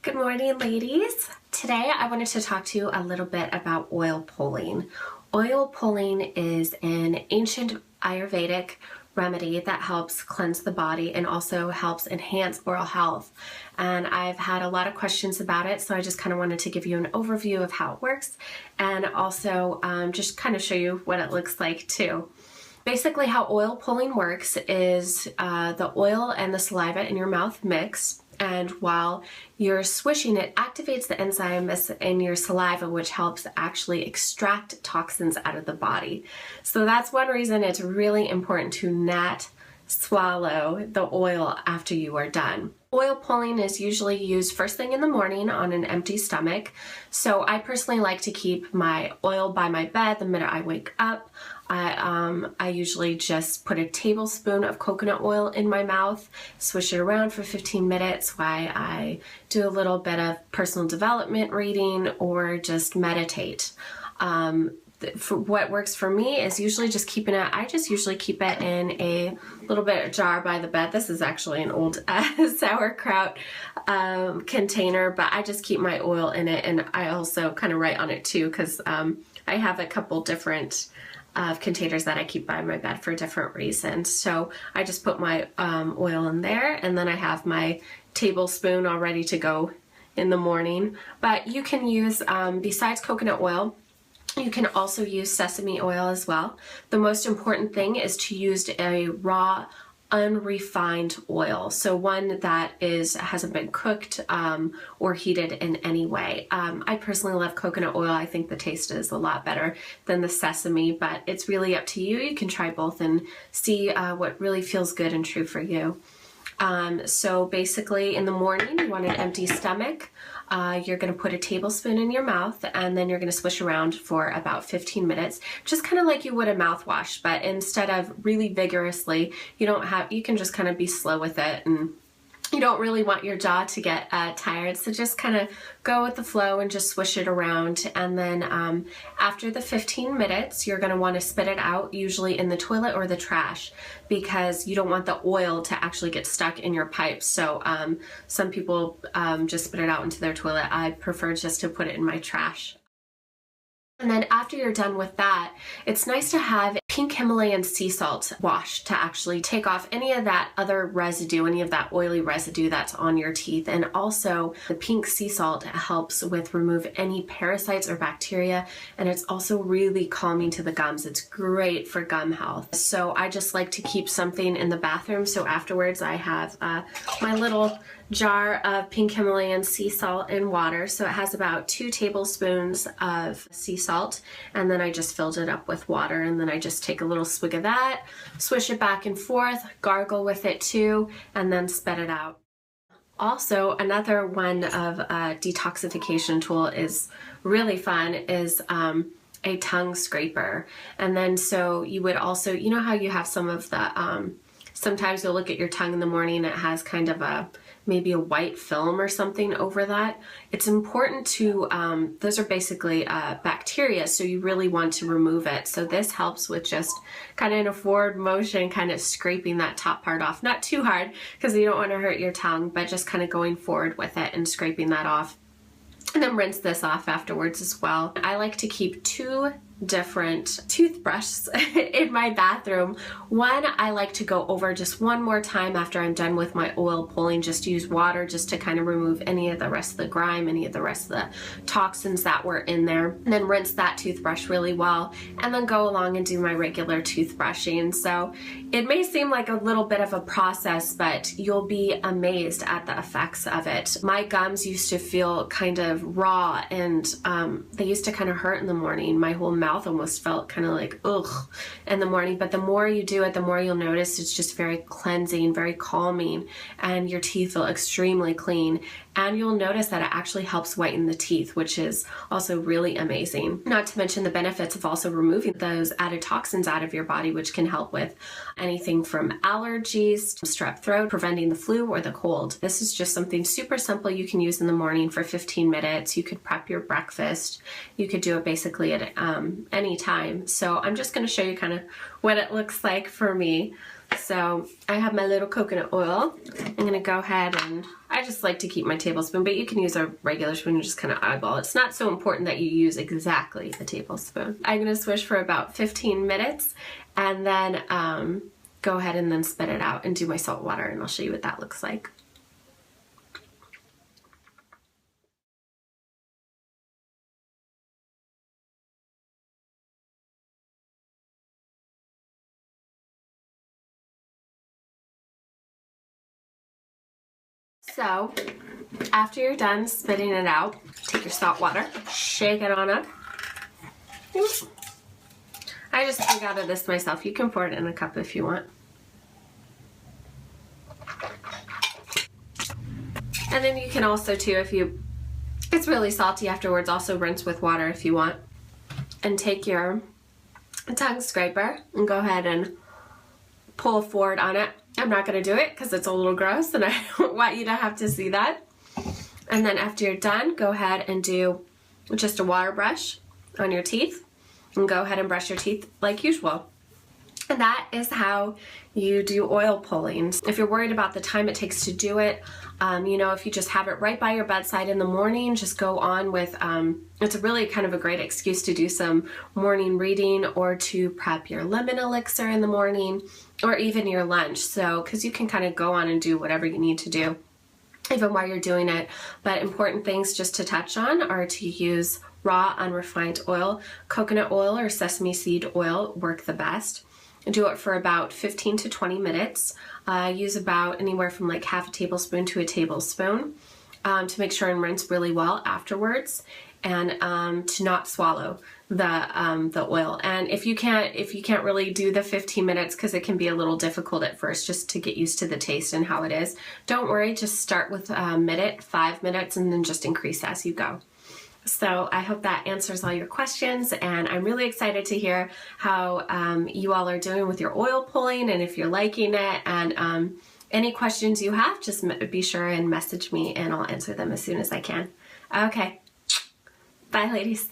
Good morning, ladies. Today I wanted to talk to you a little bit about oil pulling. Oil pulling is an ancient Ayurvedic remedy that helps cleanse the body and also helps enhance oral health. And I've had a lot of questions about it, so I just kind of wanted to give you an overview of how it works and also just kind of show you what it looks like too. Basically, how oil pulling works is the oil and the saliva in your mouth mix, and while you're swishing, it activates the enzymes in your saliva, which helps actually extract toxins out of the body. So that's one reason it's really important to not swallow the oil after you are done. Oil pulling is usually used first thing in the morning on an empty stomach. So I personally like to keep my oil by my bed the minute I wake up. I usually just put a tablespoon of coconut oil in my mouth, swish it around for 15 minutes while I do a little bit of personal development reading or just meditate. For what works for me is usually just keeping it, I just usually keep it in a little bit jar by the bed. This is actually an old sauerkraut container, but I just keep my oil in it, and I also kind of write on it too because I have a couple different containers that I keep by my bed for different reasons. So I just put my oil in there, and then I have my tablespoon all ready to go in the morning. But you can use, besides coconut oil, you can also use sesame oil as well. The most important thing is to use a raw, unrefined oil, so one that hasn't been cooked or heated in any way. I personally love coconut oil. I think the taste is a lot better than the sesame, but it's really up to you. You can try both and see what really feels good and true for you. So basically in the morning, you want an empty stomach. You're going to put a tablespoon in your mouth, and then you're going to swish around for about 15 minutes, just kind of like you would a mouthwash, but instead of really vigorously, you can just kind of be slow with it, and you don't really want your jaw to get tired, so just kind of go with the flow and just swish it around. And then after the 15 minutes, you're going to want to spit it out, usually in the toilet or the trash, because you don't want the oil to actually get stuck in your pipes. So some people just spit it out into their toilet. I prefer just to put it in my trash. And then after you're done with that, it's nice to have pink Himalayan sea salt wash to actually take off any of that other residue, any of that oily residue that's on your teeth. And also the pink sea salt helps with remove any parasites or bacteria, and it's also really calming to the gums. It's great for gum health. So I just like to keep something in the bathroom, so afterwards I have my little jar of pink Himalayan sea salt and water. So it has about 2 tablespoons of sea salt, and then I just filled it up with water, and then I just take a little swig of that, swish it back and forth, gargle with it too, and then spit it out. Also, another one of a detoxification tool is really fun is a tongue scraper. And then so you would also, you know how you have some of the, sometimes you'll look at your tongue in the morning and it has kind of maybe a white film or something over that. It's important to, those are basically bacteria, so you really want to remove it. So this helps with just kind of in a forward motion, kind of scraping that top part off. Not too hard because you don't want to hurt your tongue, but just kind of going forward with it and scraping that off. And then rinse this off afterwards as well. I like to keep 2 different toothbrushes in my bathroom. One I like to go over just one more time after I'm done with my oil pulling, just use water just to kind of remove any of the rest of the grime, any of the rest of the toxins that were in there, and then rinse that toothbrush really well, and then go along and do my regular toothbrushing. So it may seem like a little bit of a process, but you'll be amazed at the effects of it. My gums used to feel kind of raw, and they used to kind of hurt in the morning. My whole mouth almost felt kind of like ugh in the morning, but the more you do it, the more you'll notice it's just very cleansing, very calming, and your teeth feel extremely clean. And you'll notice that it actually helps whiten the teeth, which is also really amazing. Not to mention the benefits of also removing those added toxins out of your body, which can help with anything from allergies, strep throat, preventing the flu or the cold. This is just something super simple you can use in the morning for 15 minutes. You could prep your breakfast. You could do it basically at any time. So I'm just going to show you kind of what it looks like for me. So I have my little coconut oil. I'm gonna go ahead and, I just like to keep my tablespoon, but you can use a regular spoon and just kind of eyeball. It's not so important that you use exactly a tablespoon. I'm gonna swish for about 15 minutes and then go ahead and then spit it out and do my salt water, and I'll show you what that looks like. So after you're done spitting it out, take your salt water, shake it on up. I just took out of this myself. You can pour it in a cup if you want. And then you can also too, if it's really salty afterwards, also rinse with water if you want. And take your tongue scraper and go ahead and pull forward on it. I'm not going to do it because it's a little gross and I don't want you to have to see that. And then after you're done, go ahead and do just a water brush on your teeth and go ahead and brush your teeth like usual. And that is how you do oil pulling. If you're worried about the time it takes to do it, you know, if you just have it right by your bedside in the morning, just go on with, it's really kind of a great excuse to do some morning reading or to prep your lemon elixir in the morning or even your lunch. So, because you can kind of go on and do whatever you need to do even while you're doing it. But important things just to touch on are to use raw unrefined oil. Coconut oil or sesame seed oil work the best. Do it for about 15 to 20 minutes. Use about anywhere from like half a tablespoon to a tablespoon to make sure and rinse really well afterwards, and to not swallow the oil. And if you can't really do the 15 minutes because it can be a little difficult at first just to get used to the taste and how it is, don't worry, just start with a minute, 5 minutes, and then just increase as you go. So I hope that answers all your questions, and I'm really excited to hear how you all are doing with your oil pulling and if you're liking it. And any questions you have, just be sure and message me and I'll answer them as soon as I can. Okay, bye ladies.